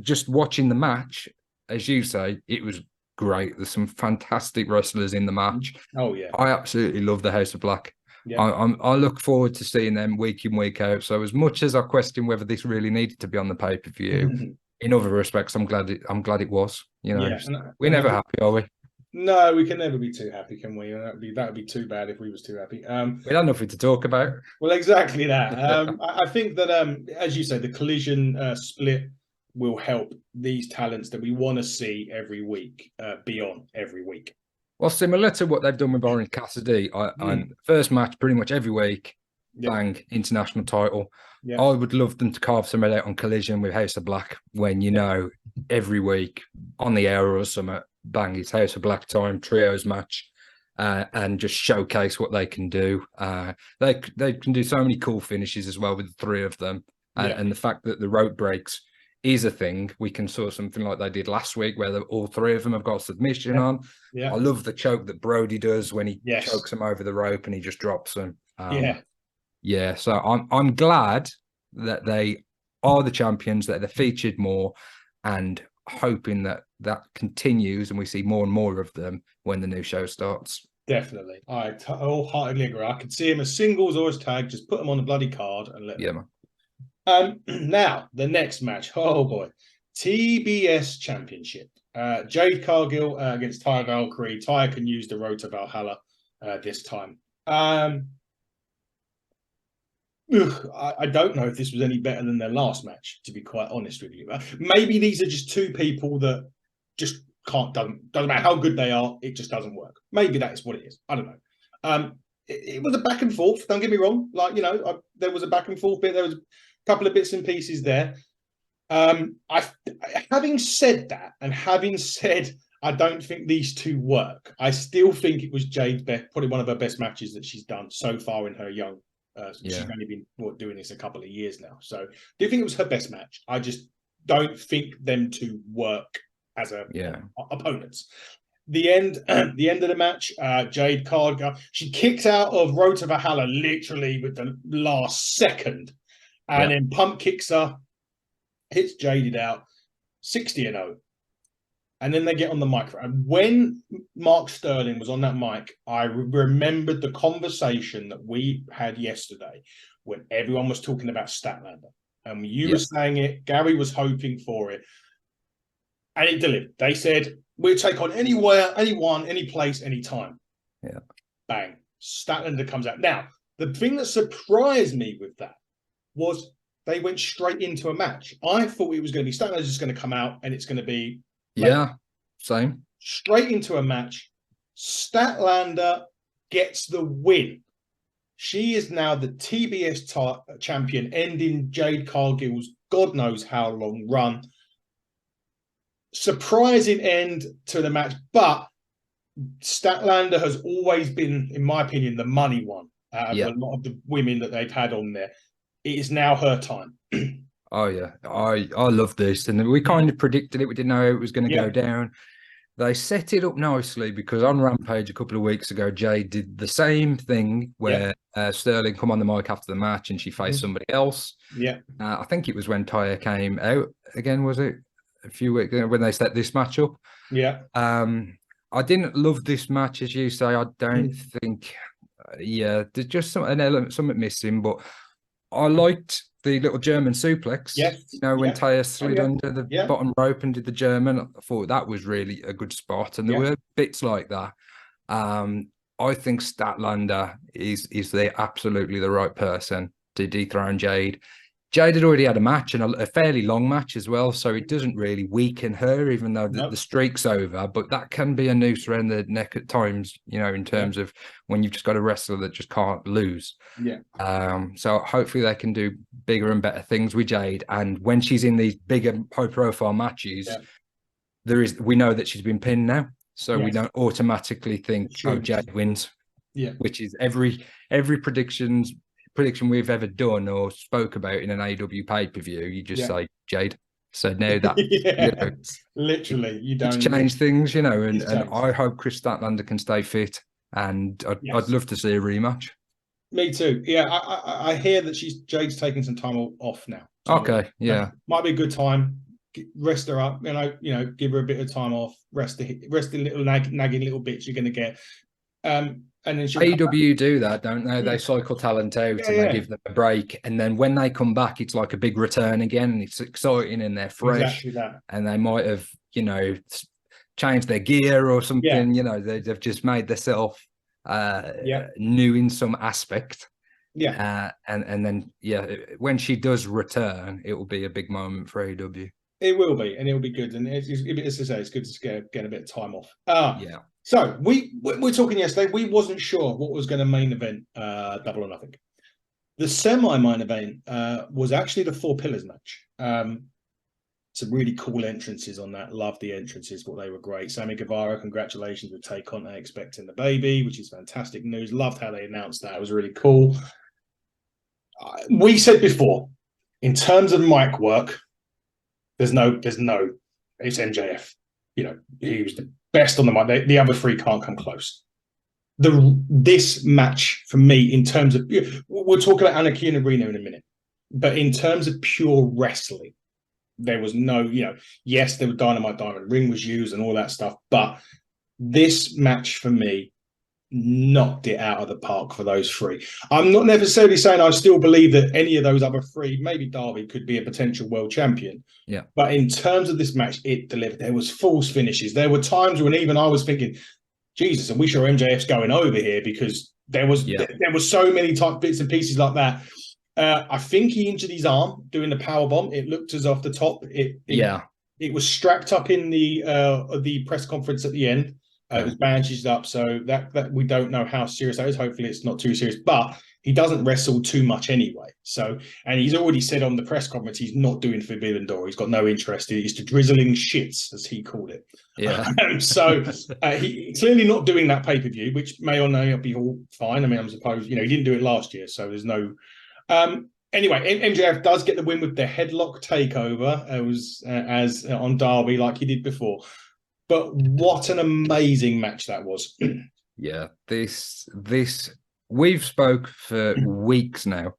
Speaker 2: just watching the match, as you say, it was great. There's some fantastic wrestlers in the match.
Speaker 1: Oh yeah.
Speaker 2: I absolutely love the House of Black. Yeah. I look forward to seeing them week in, week out. So as much as I question whether this really needed to be on the pay-per-view, in other respects, I'm glad it was. We're never happy, are we?
Speaker 1: No, we can never be too happy, can we? That would be too bad if we was too happy.
Speaker 2: We have nothing to talk about.
Speaker 1: Well, exactly that. I think that, as you say, the collision split will help these talents that we want to see every week be on every week.
Speaker 2: Well, similar to what they've done with Orange Cassidy, on first match pretty much every week, bang, international title. I would love them to carve some of that on Collision with House of Black when, you know, every week on the air or something, bang, it's House of Black time, trios match, and just showcase what they can do. They can do so many cool finishes as well with the three of them. And the fact that the rope breaks is a thing. We can sort something like they did last week where all three of them have got submission on. I love the choke that Brody does when he chokes them over the rope and he just drops them. So I'm glad that they are the champions, that they're featured more, and hoping that continues and we see more and more of them when the new show starts.
Speaker 1: Definitely. I wholeheartedly agree. I could see him as singles or as tag, just put them on the bloody card and let them. Now, the next match. Oh, boy. TBS Championship. Jade Cargill against Taya Valkyrie. Taya can use the road to Valhalla this time. I don't know if this was any better than their last match, to be quite honest with you. Maybe these are just two people that just doesn't matter how good they are, it just doesn't work. Maybe that is what it is. I don't know. It was a back and forth, don't get me wrong. Like, you know, there was a back and forth bit. There was a couple of bits and pieces there. Having said that, and having said I don't think these two work, I still think it was Jade's probably one of her best matches that she's done so far in her young. She's only been doing this a couple of years now. So do you think it was her best match? I just don't think them two work as opponents. The end of the match, Jade Carter, she kicks out of Road to Valhalla literally with the last second. And then Pump kicks her, hits Jaded out, 60-0. And then they get on the mic. And when Mark Sterling was on that mic, I remembered the conversation that we had yesterday when everyone was talking about Statlander. And you were saying it, Gary was hoping for it. And it delivered. They said, we'll take on anywhere, anyone, any place, anytime. Bang. Statlander comes out. Now, the thing that surprised me with that was they went straight into a match. I thought it was going to be Statlander's just going to come out and it's going to be
Speaker 2: same.
Speaker 1: Straight into a match. Statlander gets the win. She is now the TBS champion, ending Jade Cargill's God knows how long run. Surprising end to the match, but Statlander has always been, in my opinion, the money one out of a lot of the women that they've had on there. It is now her time.
Speaker 2: Oh yeah, I love this, and we kind of predicted it. We didn't know it was going to go down. They set it up nicely because on Rampage a couple of weeks ago, Jade did the same thing where Sterling come on the mic after the match and she faced somebody else. I think it was when Taya came out again. Was it a few weeks ago when they set this match up? I didn't love this match, as you say. I don't think. There's just something missing, but I liked the little German suplex. You know, when Taya slid under the bottom rope and did the German, I thought that was really a good spot. And there were bits like that. I think Statlander is absolutely the right person to dethrone Jade. Jade had already had a match, and a fairly long match as well, so it doesn't really weaken her, even though the streak's over. But that can be a noose around the neck at times, you know, in terms of when you've just got a wrestler that just can't lose. So hopefully they can do bigger and better things with Jade. And when she's in these bigger, high-profile matches, we know that she's been pinned now, so we don't automatically think, Jade wins. Which is every prediction we've ever done or spoke about in an AEW pay-per-view, you just say Jade. So now that you know,
Speaker 1: literally you don't
Speaker 2: change things, you know, and I hope Chris Statlander can stay fit, and I'd love to see a rematch.
Speaker 1: Me too. I hear that Jade's taking some time off now.
Speaker 2: Okay,
Speaker 1: might be a good time. Rest her up, you know, give her a bit of time off, rest the little nagging little bits you're going to get. And then
Speaker 2: AEW do that, don't they? They cycle talent out and they give them a break, and then when they come back, it's like a big return again, and it's exciting and they're fresh. And they might have, you know, changed their gear or something. You know, they've just made themselves new in some aspect. And then when she does return, it will be a big moment for AEW.
Speaker 1: It will be, and it'll be good. And as I say, it's good to get a bit of time off. So we were talking yesterday. We wasn't sure what was going to main event Double or Nothing. The semi-main event was actually the Four Pillars match. Some really cool entrances on that. Loved the entrances, but they were great. Sammy Guevara, congratulations with Tay Conte expecting the baby, which is fantastic news. Loved how they announced that. It was really cool. We said before, in terms of mic work, there's no, it's MJF. You know, he was the best on the mic. The other three can't come close. This match for me, in terms of, we'll talk about Anarchy in Arena in a minute, but in terms of pure wrestling, there was no, yes, there was Dynamite, Diamond Ring was used and all that stuff, but this match for me knocked it out of the park for those three. I'm not necessarily saying I still believe that any of those other three, maybe Darby could be a potential world champion.
Speaker 2: Yeah.
Speaker 1: But in terms of this match, it delivered. There was false finishes. There were times when even I was thinking, Jesus, and we sure MJF's going over here, because there was so many type bits and pieces like that. I think he injured his arm doing the power bomb. It looked as off the top. It was strapped up in the press conference at the end. It was bandaged up, so that we don't know how serious that is. Hopefully, it's not too serious. But he doesn't wrestle too much anyway. So, and he's already said on the press conference he's not doing Forbidden Door. He's got no interest. He's to drizzling shits, as he called it.
Speaker 2: Yeah.
Speaker 1: So he's clearly not doing that pay-per-view, which may or may not be all fine. I mean, I suppose he didn't do it last year, so there's no. Anyway, MJF does get the win with the headlock takeover. It was as on Darby, like he did before. But what an amazing match that was.
Speaker 2: Yeah, this we've spoke for weeks now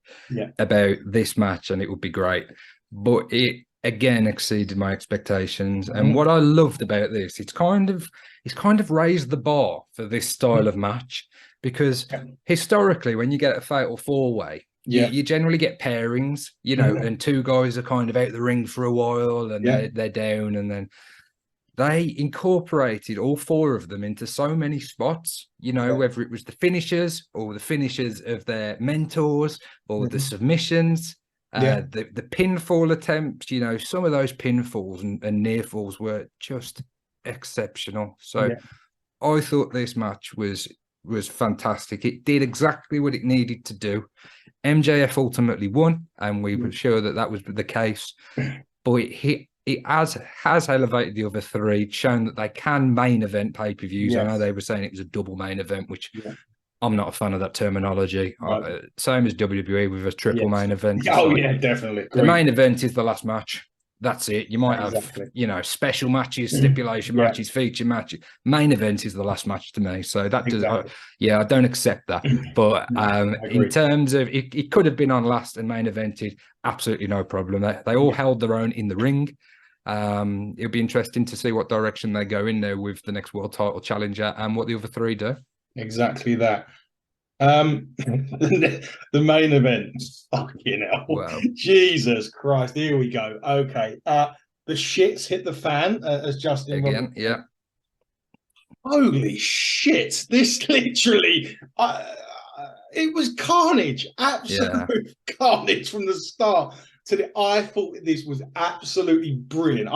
Speaker 2: about this match, and it would be great. But it again exceeded my expectations. And what I loved about this, it's kind of raised the bar for this style of match, because historically, when you get a fatal four-way, you generally get pairings, and two guys are kind of out the ring for a while, and they're down, and then they incorporated all four of them into so many spots, whether it was the finishers or the finishers of their mentors or the submissions, the pinfall attempts, some of those pinfalls and near falls were just exceptional. So I thought this match was fantastic. It did exactly what it needed to do. MJF ultimately won, and we were sure that was the case, but it has elevated the other three, shown that they can main event pay-per-views. I know they were saying it was a double main event, which I'm not a fan of that terminology. Same as WWE with a triple main event.
Speaker 1: Definitely.
Speaker 2: The main event is the last match. That's it. You might have, special matches, stipulation matches, feature matches. Main event is the last match to me. So that does, I don't accept that. But in terms of, it could have been on last and main evented, absolutely no problem. They all held their own in the ring. It'll be interesting to see what direction they go in there with the next world title challenger and what the other three do.
Speaker 1: Exactly that. The main event, fucking hell. Wow. Jesus Christ, here we go. Okay, the shits hit the fan, as Justin
Speaker 2: again.
Speaker 1: Robert. Holy shit, this literally it was carnage, absolute carnage from the start to the. I thought this was absolutely brilliant.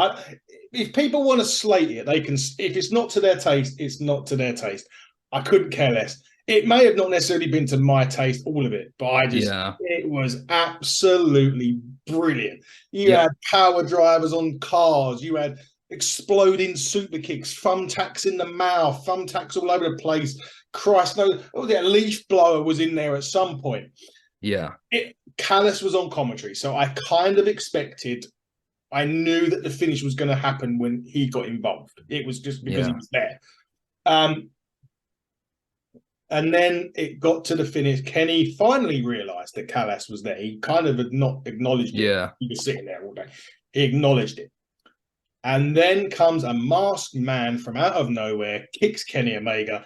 Speaker 1: If people want to slate it, they can. If it's not to their taste, it's not to their taste. I couldn't care less. It may have not necessarily been to my taste, all of it, but it was absolutely brilliant. You had power drivers on cars. You had exploding super kicks, thumbtacks in the mouth, thumbtacks all over the place. Christ knows, that leaf blower was in there at some point.
Speaker 2: Yeah.
Speaker 1: Callis was on commentary, so I kind of expected, I knew that the finish was going to happen when he got involved. It was just because he was there. And then it got to the finish. Kenny finally realized that Callis was there. He kind of had not acknowledged it.
Speaker 2: Yeah.
Speaker 1: He was sitting there all day. He acknowledged it. And then comes a masked man from out of nowhere, kicks Kenny Omega,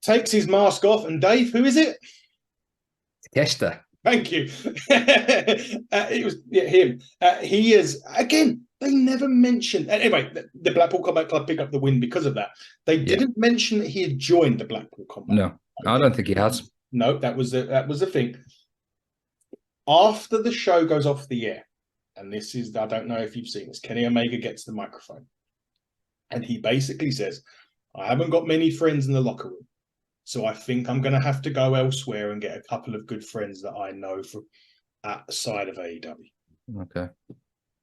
Speaker 1: takes his mask off, and Dave, who is it?
Speaker 2: Kester.
Speaker 1: Thank you. It was him. He is, again, they never mentioned. Anyway, the Blackpool Combat Club picked up the win because of that. They didn't mention that he had joined the Blackpool Combat.
Speaker 2: No, I don't think he has.
Speaker 1: No, that was the thing. After the show goes off the air, and this is, I don't know if you've seen this, Kenny Omega gets the microphone. And he basically says, I haven't got many friends in the locker room. So I think I'm going to have to go elsewhere and get a couple of good friends that I know from outside of AEW.
Speaker 2: Okay.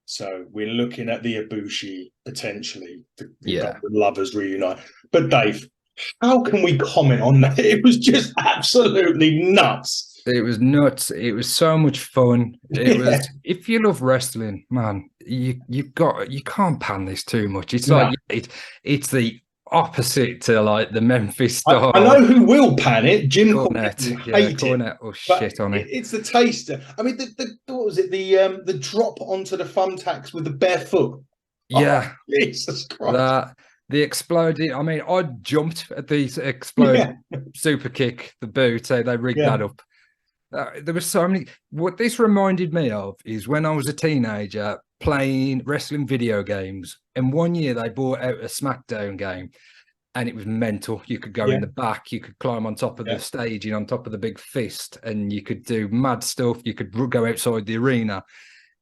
Speaker 1: So we're looking at the Ibushi potentially.
Speaker 2: The
Speaker 1: lovers reunite. But Dave, how can we comment on that? It was just absolutely nuts.
Speaker 2: It was nuts. It was so much fun. It was. If you love wrestling, man, you can't pan this too much. It's like it's the opposite to like the Memphis style.
Speaker 1: I know who will pan it. Jim
Speaker 2: Cornette. Cornette will shit on it.
Speaker 1: It's the taster. I mean, what was it? The drop onto the thumbtacks with the bare foot.
Speaker 2: Yeah,
Speaker 1: oh, Jesus Christ.
Speaker 2: The exploding. I mean, I jumped at the explode super kick, the boot. So they rigged that up. There was so many. What this reminded me of is when I was a teenager playing wrestling video games, and one year they brought out a SmackDown game, and it was mental. You could go in the back, you could climb on top of the staging, on top of the big fist, and you could do mad stuff. You could go outside the arena.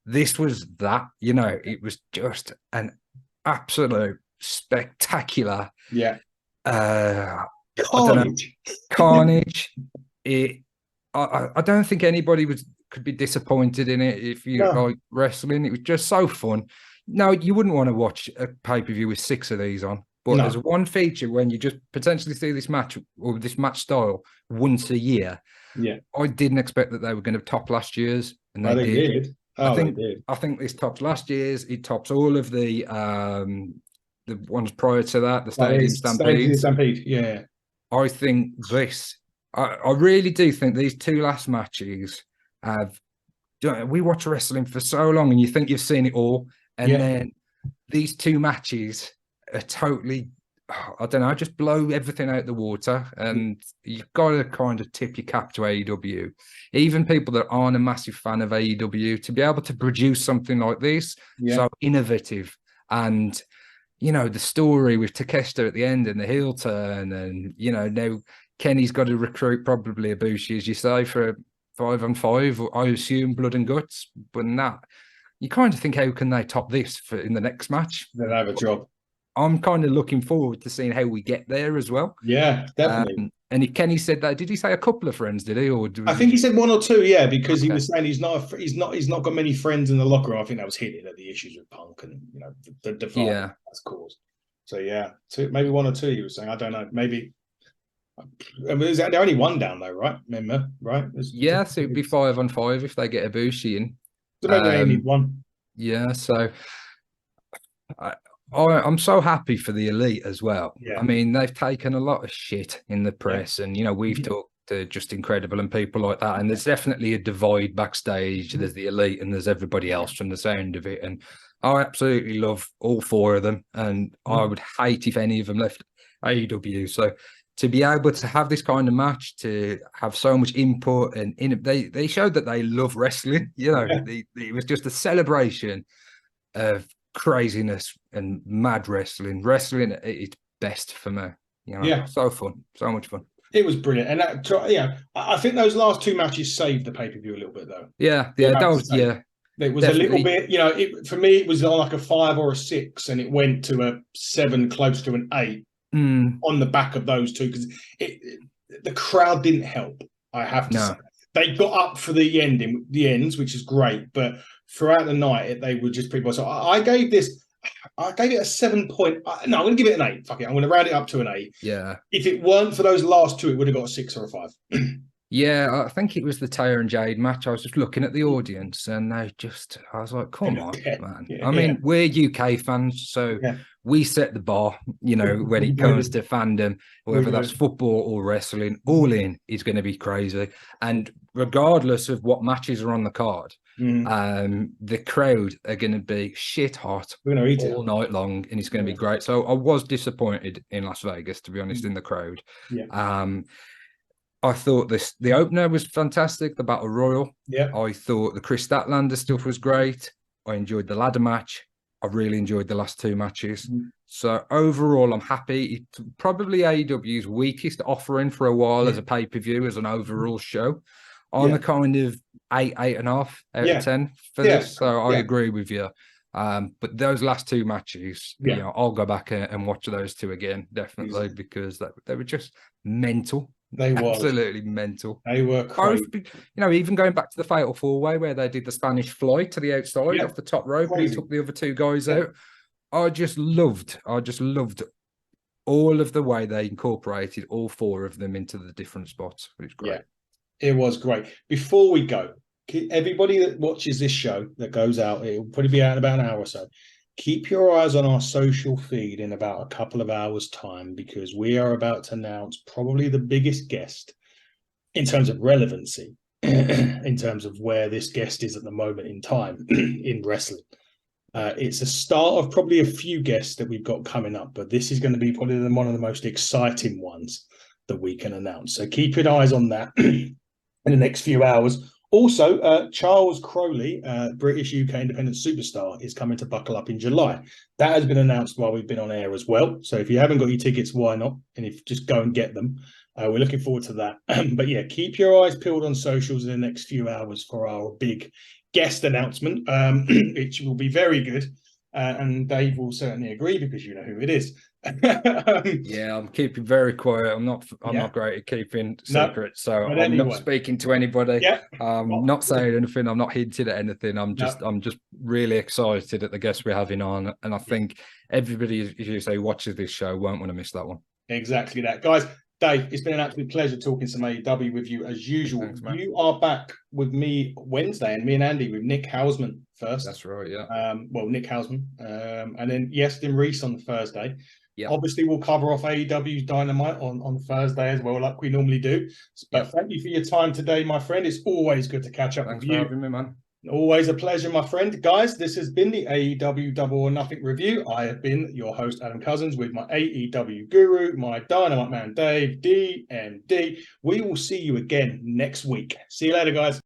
Speaker 2: This was that, it was just an absolute spectacular. Carnage. I don't think anybody could be disappointed in it if you like wrestling. It was just so fun. No, you wouldn't want to watch a pay-per-view with 6 of these on. But there's one feature when you just potentially see this match or this match style once a year.
Speaker 1: Yeah.
Speaker 2: I didn't expect that they were going to top last year's, and they did. I think this tops last year's. It tops all of the ones prior to that, the Stadium
Speaker 1: Stampede. Yeah.
Speaker 2: I think this. I really do think these 2 last matches have. We watch wrestling for so long, and you think you've seen it all, and then these 2 matches are totally. I don't know, just blow everything out the water, and you've got to kind of tip your cap to AEW. Even people that aren't a massive fan of AEW, to be able to produce something like this, so innovative, and the story with Takeshita at the end and the heel turn, and now Kenny's got to recruit probably Ibushi, as you say, for a 5-on-5, I assume blood and guts, but you kind of think, how can they top this in the next match?
Speaker 1: They'll have a job.
Speaker 2: I'm kind of looking forward to seeing how we get there as well.
Speaker 1: Yeah, definitely.
Speaker 2: And Kenny said that. Did he say a couple of friends? Did he? Or
Speaker 1: I think he said 1 or 2. Yeah, because he was saying he's not got many friends in the locker room. I think that was hinted at the issues with Punk and the divide that's caused. So maybe 1 or 2. He was saying, I don't know, maybe. I mean, they're only 1 down though, right? Remember, right?
Speaker 2: So it'd be 5-on-5 if they get Ibushi in.
Speaker 1: So maybe they only need 1.
Speaker 2: Yeah, so. I'm so happy for the Elite as well.
Speaker 1: Yeah.
Speaker 2: I mean, they've taken a lot of shit in the press, and we've talked to Just Incredible and people like that, and there's definitely a divide backstage. There's the Elite and there's everybody else from the sound of it, and I absolutely love all 4 of them, and I would hate if any of them left AEW. So to be able to have this kind of match, to have so much input, and they showed that they love wrestling. It was just a celebration of craziness and mad wrestling at its best for me. So fun, so much fun.
Speaker 1: It was brilliant, and I think those last 2 matches saved the pay-per-view a little bit though.
Speaker 2: It
Speaker 1: was definitely a little bit. For me, it was on like a 5 or a 6, and it went to a 7, close to an 8 on the back of those 2, because the crowd didn't help. I have to say, they got up for the ends, which is great, but throughout the night, they were just pretty much. So I gave it a 7 point. No, I'm going to give it an 8. Fuck it, I'm going to round it up to an 8.
Speaker 2: Yeah.
Speaker 1: If it weren't for those last 2, it would have got a 6 or a 5.
Speaker 2: Yeah, I think it was the Taya and Jade match. I was just looking at the audience, and I was like, come on, man. I mean, we're UK fans, so we set the bar, when it comes to fandom, whether that's football or wrestling, All In is going to be crazy. And regardless of what matches are on the card, the crowd are going to be shit hot all night long, and it's going to be great. So I was disappointed in Las Vegas, to be honest, in the crowd. I thought the opener was fantastic, the Battle Royal.
Speaker 1: Yeah.
Speaker 2: I thought the Chris Statlander stuff was great. I enjoyed the ladder match. I really enjoyed the last 2 matches. So overall, I'm happy. It's probably AEW's weakest offering for a while as a pay-per-view, as an overall show. I'm a kind of 8.5 out of 10 for this. So I agree with you. But those last two matches, I'll go back and watch those two again, definitely, because they were just mental.
Speaker 1: They were
Speaker 2: absolutely mental.
Speaker 1: They were crazy.
Speaker 2: Even going back to the Fatal 4-Way where they did the Spanish fly to the outside off the top rope and he took the other two guys out. I just loved all of the way they incorporated all four of them into the different spots. It was great.
Speaker 1: Yeah, it was great. Before we go, everybody that watches this show that goes out, it'll probably be out in about an hour or so. Keep your eyes on our social feed in about a couple of hours' time, because we are about to announce probably the biggest guest in terms of relevancy, in terms of where this guest is at the moment in time in wrestling. It's a start of probably a few guests that we've got coming up, but this is going to be probably one of the most exciting ones that we can announce. So keep your eyes on that in the next few hours. Also, Charles Crowley, British UK independent superstar, is coming to Buckle Up in July. That has been announced while we've been on air as well. So if you haven't got your tickets, why not? And if just go and get them. We're looking forward to that. But yeah, keep your eyes peeled on socials in the next few hours for our big guest announcement, which will be very good. And Dave will certainly agree because you know who it is.
Speaker 2: Yeah, I'm keeping very quiet. I'm not great at keeping secrets, so I'm not speaking to anybody.
Speaker 1: Yeah.
Speaker 2: I'm not saying anything. I'm not hinting at anything. I'm just really excited at the guests we're having on, and I think everybody, as you say, watches this show won't want to miss that one.
Speaker 1: Exactly that, guys. Dave, it's been an absolute pleasure talking some AEW with you as usual.
Speaker 2: Thanks, man.
Speaker 1: You are back with me Wednesday, and me and Andy with Nick Hausman first.
Speaker 2: That's right, yeah.
Speaker 1: Nick Hausman. And then Yestin Reese on the Thursday.
Speaker 2: Yeah.
Speaker 1: Obviously, we'll cover off AEW's Dynamite on Thursday as well, like we normally do. But thank you for your time today, my friend. It's always good to catch up with you.
Speaker 2: Thanks for having me, man.
Speaker 1: Always a pleasure, my friend. Guys, this has been the AEW Double or Nothing review. I have been your host, Adam Cousins, with my AEW guru, my Dynamite man, Dave, DMD. We will see you again next week. See you later, guys.